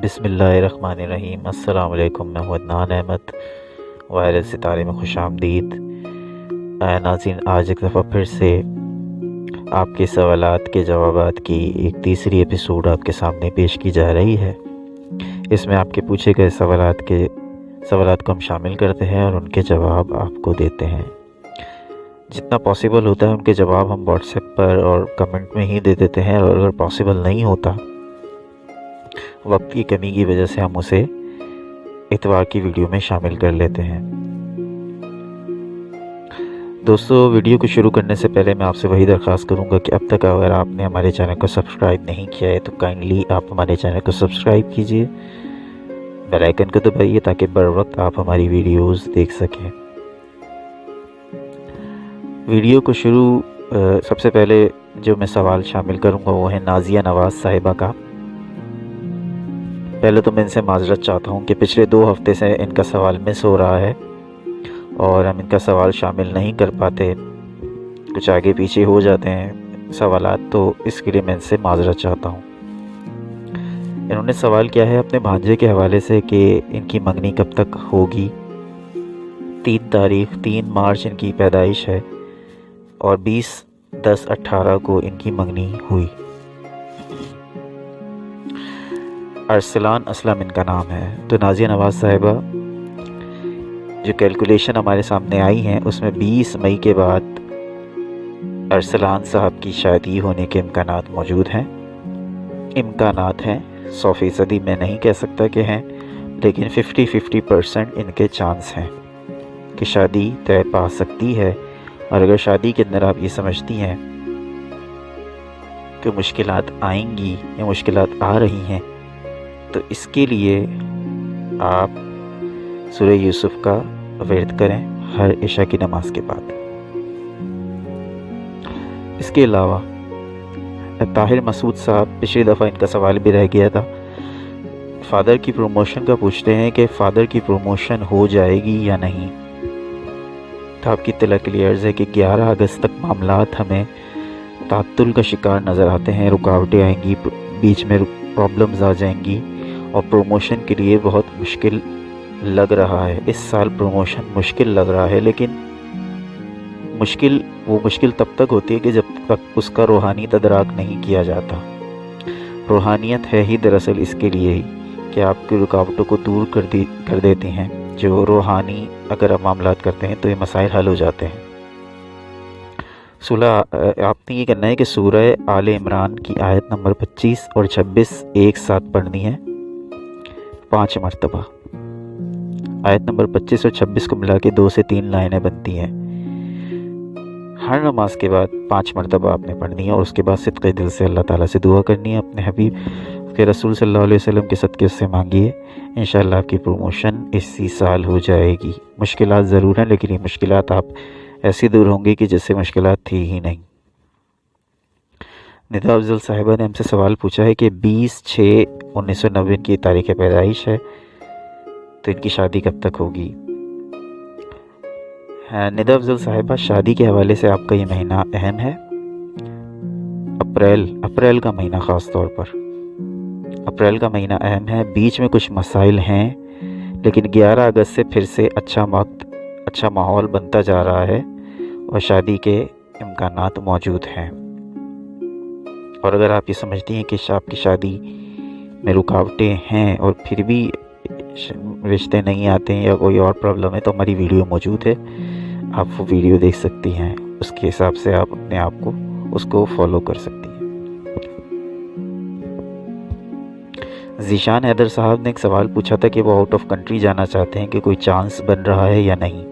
बिस्मिल्लाहिर्रहमानिर्रहीम। अस्सलाम वालेकुम। मैं अदनान अहमद, वायरल सितारे में खुश आमदीद। नाज़रीन, आज एक दफ़ा फिर से आपके सवालात के जवाबात की एक तीसरी एपिसोड आपके सामने पेश की जा रही है। इसमें आपके पूछे गए सवालात को हम शामिल करते हैं और उनके जवाब आपको देते हैं। जितना पॉसिबल होता है उनके जवाब हम व्हाट्सएप पर और कमेंट में ही दे देते हैं, और अगर पॉसिबल नहीं होता, वक्त की कमी की वजह से हम उसे इतवार की वीडियो में शामिल कर लेते हैं। दोस्तों, वीडियो को शुरू करने से पहले मैं आपसे वही दरख्वास्त करूंगा कि अब तक अगर आपने हमारे चैनल को सब्सक्राइब नहीं किया है तो काइंडली आप हमारे चैनल को सब्सक्राइब कीजिए, बेल आइकन को दबाइए ताकि बर वक्त आप हमारी वीडियोस देख सकें। वीडियो को सबसे पहले जो मैं सवाल शामिल करूंगा वो है नाजिया नवाज़ साहिबा का। पहले तो मैं इनसे माजरत चाहता हूँ कि पिछले 2 हफ्ते से इनका सवाल मिस हो रहा है और हम इनका सवाल शामिल नहीं कर पाते, कुछ आगे पीछे हो जाते हैं सवालात, तो इसके लिए मैं इनसे माजरत चाहता हूँ। इन्होंने सवाल किया है अपने भांजे के हवाले से कि इनकी मंगनी कब तक होगी। 3 मार्च इनकी पैदाइश है और 20/10/18 को इनकी मंगनी हुई। अरसलान असलम इनका नाम है। तो नाजिया नवाज़ साहिबा, जो कैलकुलेशन हमारे सामने आई हैं उसमें 20 मई के बाद अरसलान साहब की शादी होने के इम्कानात मौजूद हैं। इम्कानात हैं, 100% मैं नहीं कह सकता कि हैं, लेकिन 50-50% इनके चांस हैं कि शादी तय पा सकती है। और अगर शादी के अंदर आप ये समझती हैं कि मुश्किलात आएंगी या मुश्किलात आ रही हैं, तो इसके लिए आप सूरह यूसुफ का वर्द करें हर इशा की नमाज के बाद। इसके अलावा ताहिर मसूद साहब, पिछली दफ़ा इनका सवाल भी रह गया था, फ़ादर की प्रमोशन का पूछते हैं कि फ़ादर की प्रमोशन हो जाएगी या नहीं। तो आपकी इत्तला के लिए अर्ज़ है कि 11 अगस्त तक मामलात हमें तात्तुल का शिकार नज़र आते हैं, रुकावटें आएंगी, बीच में प्रॉब्लम्स आ जाएंगी और प्रमोशन के लिए बहुत मुश्किल लग रहा है। इस साल प्रमोशन मुश्किल लग रहा है, लेकिन मुश्किल तब तक होती है कि जब तक उसका रूहानी तदराक नहीं किया जाता। रूहानियत है ही दरअसल इसके लिए ही कि आपकी रुकावटों को दूर कर देती हैं। जो रूहानी अगर आप मामलात करते हैं तो ये मसाइल हल हो जाते हैं। आपने ये करना है कि सूरह आले इमरान की आयत नंबर 25 और 26 एक साथ पढ़नी है 5 मरतबा। आयत नंबर 25 और 26 को मिला के 2 से 3 लाइनें बनती हैं। हर नमाज के बाद 5 मरतबा आपने पढ़नी है और उसके बाद सिद्क़े दिल से अल्लाह ताला से दुआ करनी है। अपने हबीब के रसूल सल्लल्लाहु अलैहि वसल्लम के सदक़े उससे मांगिए, इंशाअल्लाह आपकी प्रमोशन इसी साल हो जाएगी। मुश्किलात ज़रूर हैं, लेकिन ये मुश्किलात आप ऐसी दूर होंगी कि जैसे मुश्किलात थी ही नहीं। निदा अफजल साहिबा ने हमसे सवाल पूछा है कि 20/6/1990 की तारीख़ पैदाइश है, तो इनकी शादी कब तक होगी। निदा अफजल साहिबा, शादी के हवाले से आपका ये महीना अहम है। अप्रैल का महीना, ख़ास तौर पर अप्रैल का महीना अहम है। बीच में कुछ मसाइल हैं, लेकिन 11 अगस्त से फिर से अच्छा माहौल बनता जा रहा है और शादी के इम्कानात मौजूद हैं। और अगर आप ये समझती हैं कि आपकी शादी में रुकावटें हैं और फिर भी रिश्ते नहीं आते हैं या कोई और प्रॉब्लम है, तो हमारी वीडियो मौजूद है, आप वो वीडियो देख सकती हैं। उसके हिसाब से आप अपने आप को उसको फॉलो कर सकती हैं। ज़ीशान हैदर साहब ने एक सवाल पूछा था कि वो आउट ऑफ कंट्री जाना चाहते हैं कि कोई चांस बन रहा है या नहीं।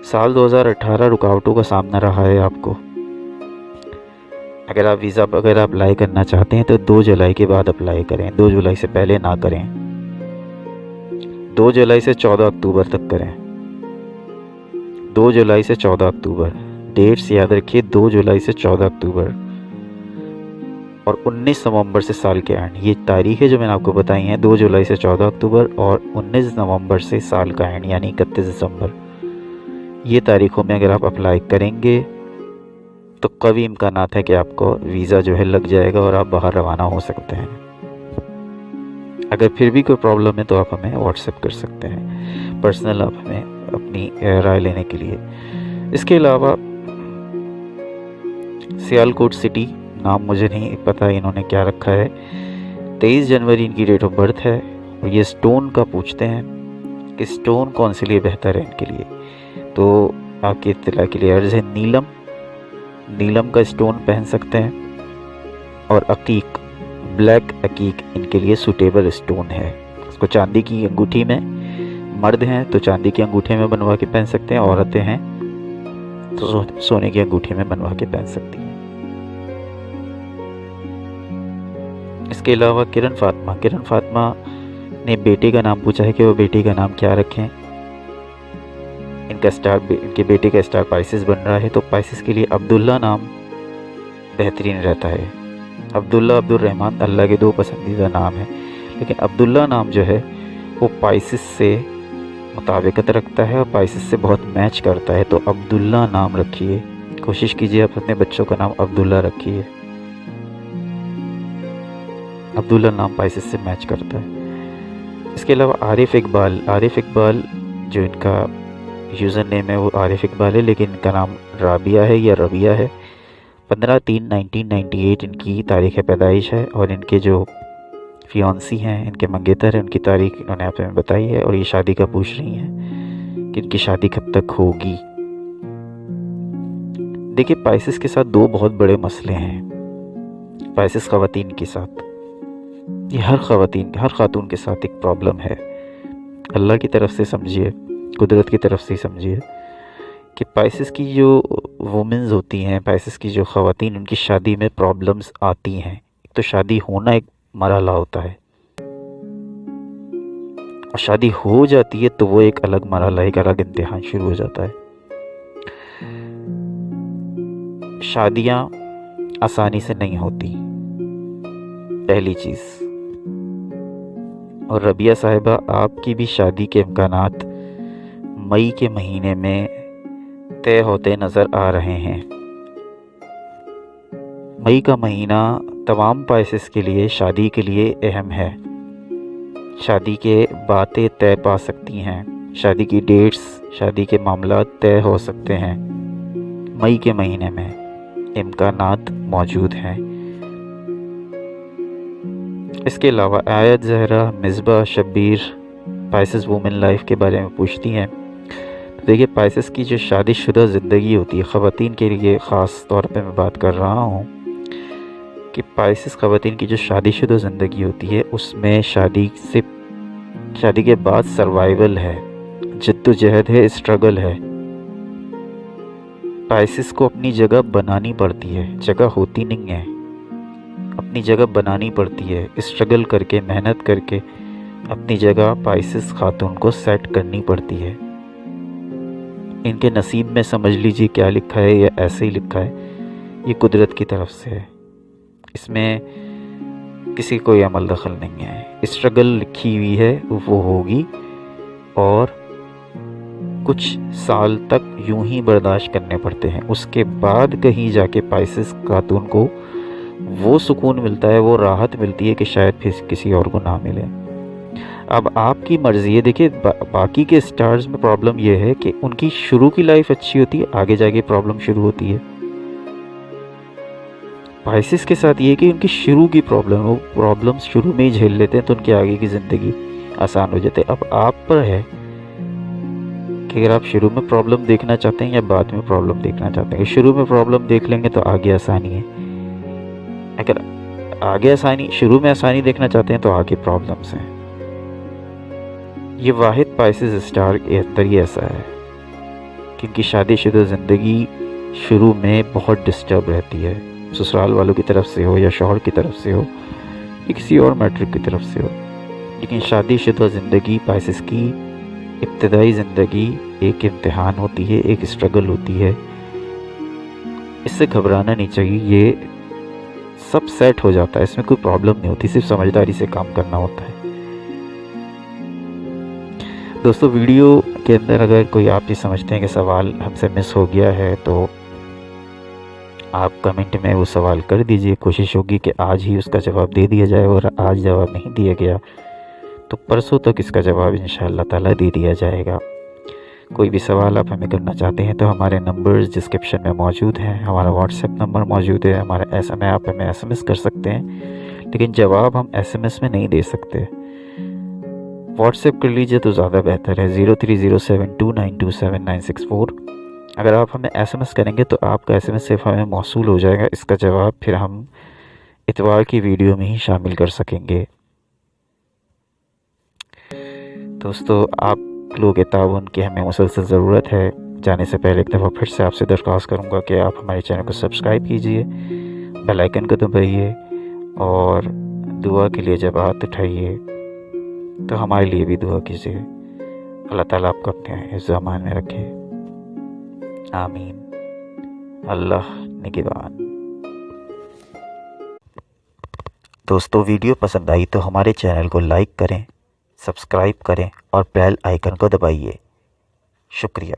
साल 2018 रुकावटों का सामना रहा है आपको। अगर आप वीज़ा अप्लाई करना चाहते हैं तो 2 जुलाई के बाद अप्लाई करें, 2 जुलाई से पहले ना करें। 2 जुलाई से 14 अक्टूबर तक करें। 2 जुलाई से 14 अक्टूबर, डेट्स याद रखिए, 2 जुलाई से 14 अक्टूबर और 19 नवंबर से साल के एंड। ये तारीखें जो मैंने आपको बताई हैं, 2 जुलाई से 14 अक्टूबर और 19 नवंबर से साल का एंड यानी 31 दिसंबर। ये तारीखों में अगर आप अप्लाई करेंगे तो कभी इम्कानात है कि आपको वीज़ा जो है लग जाएगा और आप बाहर रवाना हो सकते हैं। अगर फिर भी कोई प्रॉब्लम है तो आप हमें व्हाट्सएप कर सकते हैं पर्सनल, आप हमें अपनी राय लेने के लिए। इसके अलावा सियालकोट सिटी, नाम मुझे नहीं पता इन्होंने क्या रखा है, 23 जनवरी इनकी डेट ऑफ बर्थ है। और ये स्टोन का पूछते हैं कि स्टोन कौन से लिए बेहतर है इनके लिए। तो आपकी इत्तला के लिए अर्ज़ है, नीलम का स्टोन पहन सकते हैं, और अकीक, ब्लैक अकीक इनके लिए सूटेबल स्टोन है। इसको चांदी की अंगूठी में, मर्द हैं तो चांदी की अंगूठी में बनवा के पहन सकते हैं, औरतें हैं तो सोने की अंगूठी में बनवा के पहन सकती हैं। इसके अलावा किरण फातिमा ने बेटे का नाम पूछा है कि वो बेटे का नाम क्या रखें। इनके बेटे का स्टार पाइसेस बन रहा है, तो पाइसेस के लिए अब्दुल्ला नाम बेहतरीन रहता है। अब्दुल्ला, अब्दुल रहमान अल्लाह के 2 पसंदीदा नाम है, लेकिन अब्दुल्ला नाम जो है वो पाइसेस से मुताबिकत रखता है और पाइसेस से बहुत मैच करता है। तो अब्दुल्ला नाम रखिए, कोशिश कीजिए आप अपने बच्चों का नाम अब्दुल्ला रखिए। अब्दुल्ला नाम पाइसेस से मैच करता है। इसके अलावा आरिफ इकबाल जो इनका यूज़र नेम है वो आरिफ इकबाल है, लेकिन इनका नाम राबिया है या रबिया है। 15/3/1998 इनकी तारीख़ पैदाइश है, और इनके जो फियांसी हैं, इनके मंगेतर हैं, उनकी तारीख इन्होंने आप हमें बताई है। और ये शादी का पूछ रही हैं कि इनकी शादी कब तक होगी। देखिए, पाइसेस के साथ 2 बहुत बड़े मसले हैं। पाइसेस ख़वातीन के साथ, ये हर खातून के साथ एक प्रॉब्लम है। अल्लाह की तरफ से समझिए, कुदरत की तरफ से समझिए कि पाइसेस की जो वुमेन्स होती हैं, पाइसेस की जो ख़वातीन, उनकी शादी में प्रॉब्लम्स आती हैं। एक तो शादी होना एक मरहला होता है, और शादी हो जाती है तो वो एक अलग मरहला, एक अलग इम्तिहान शुरू हो जाता है। शादियां आसानी से नहीं होती, पहली चीज़। और रबिया साहिबा, आपकी भी शादी के इम्कानात मई के महीने में तय होते नज़र आ रहे हैं। मई का महीना तमाम पाइसेस के लिए शादी के लिए अहम है। शादी के बातें तय पा सकती हैं, शादी की डेट्स, शादी के मामला तय हो सकते हैं। मई के महीने में इम्कानात मौजूद हैं। इसके अलावा आयत, Zahra, Misbah, Shabbir Pisces women life के बारे में पूछती हैं। तो देखिए, पाइसेस की जो शादीशुदा ज़िंदगी होती है, ख़वातीन के लिए ख़ास तौर पे मैं बात कर रहा हूँ कि पाइसेस ख़वातीन की जो शादीशुदा ज़िंदगी होती है, उसमें शादी के बाद सर्वाइवल है, जद्दोजहद है, स्ट्रगल है। पाइसेस को अपनी जगह बनानी पड़ती है, जगह होती नहीं है, अपनी जगह बनानी पड़ती है। स्ट्रगल करके, मेहनत करके अपनी जगह पाइसेस खातून को सेट करनी पड़ती है। इनके नसीब में समझ लीजिए क्या लिखा है या ऐसे ही लिखा है, ये कुदरत की तरफ से है, इसमें किसी कोई अमल दखल नहीं है। स्ट्रगल लिखी हुई है, वो होगी, और कुछ साल तक यूं ही बर्दाश्त करने पड़ते हैं। उसके बाद कहीं जाके पाइसेस खातून को वो सुकून मिलता है, वो राहत मिलती है कि शायद फिर किसी और को ना मिले। अब आपकी मर्ज़ी है। देखिए, बाकी के स्टार्स में प्रॉब्लम ये है कि उनकी शुरू की लाइफ अच्छी होती है, आगे जाके प्रॉब्लम शुरू होती है। पाइसेस के साथ ये है कि उनकी शुरू की प्रॉब्लम, वो प्रॉब्लम्स शुरू में ही झेल लेते हैं, तो उनकी आगे की ज़िंदगी आसान हो जाती है। अब आप पर है कि अगर आप शुरू में प्रॉब्लम देखना चाहते हैं या बाद में प्रॉब्लम देखना चाहते हैं। शुरू में प्रॉब्लम देख लेंगे तो आगे आसानी है, अगर शुरू में आसानी देखना चाहते हैं तो आगे प्रॉब्लम्स हैं। ये वाहिद पाइसेस स्टार के अंदर ही ऐसा है कि इनकी शादीशुदा ज़िंदगी शुरू में बहुत डिस्टर्ब रहती है, ससुराल वालों की तरफ से हो या शौहर की तरफ से हो या किसी और मैट्रिक की तरफ से हो। लेकिन शादीशुदा ज़िंदगी, पाइसेस की इब्तिदाई ज़िंदगी एक इम्तिहान होती है, एक स्ट्रगल होती है। इससे घबराना नहीं चाहिए, ये सब सेट हो जाता है, इसमें कोई प्रॉब्लम नहीं होती, सिर्फ समझदारी से काम करना होता है। दोस्तों, वीडियो के अंदर अगर कोई आप ये समझते हैं कि सवाल हमसे मिस हो गया है तो आप कमेंट में वो सवाल कर दीजिए। कोशिश होगी कि आज ही उसका जवाब दे दिया जाए, और आज जवाब नहीं दिया गया तो परसों तक इसका जवाब इंशाअल्लाह ताला दे दिया जाएगा। कोई भी सवाल आप हमें करना चाहते हैं तो हमारे नंबर्स डिस्क्रिप्शन में मौजूद हैं, हमारा व्हाट्सएप नंबर मौजूद है, हमारा SMS आप हमें SMS कर सकते हैं, लेकिन जवाब हम SMS में नहीं दे सकते। व्हाट्सएप कर लीजिए तो ज़्यादा बेहतर है, 0307292794। अगर आप हमें SMS करेंगे तो आपका SMS सिर्फ हमें मौसूल हो जाएगा, इसका जवाब फिर हम इतवार की वीडियो में ही शामिल कर सकेंगे। दोस्तों, आप लोग के ताउन की हमें मुसलसल ज़रूरत है। जाने से पहले एक दफ़ा फिर से आपसे दरख्वास्त करूँगा कि आप हमारे चैनल को सब्सक्राइब कीजिए, बेल आइकन को दबाइए, और दुआ के लिए जब हाथ उठाइए तो हमारे लिए भी दुआ कीजिए। अल्लाह ताला आपको अपने हिफ्ज़ अमान में रखे, आमीन। अल्लाह निगहबान। दोस्तों, वीडियो पसंद आई तो हमारे चैनल को लाइक करें, सब्सक्राइब करें और बेल आइकन को दबाइए। शुक्रिया।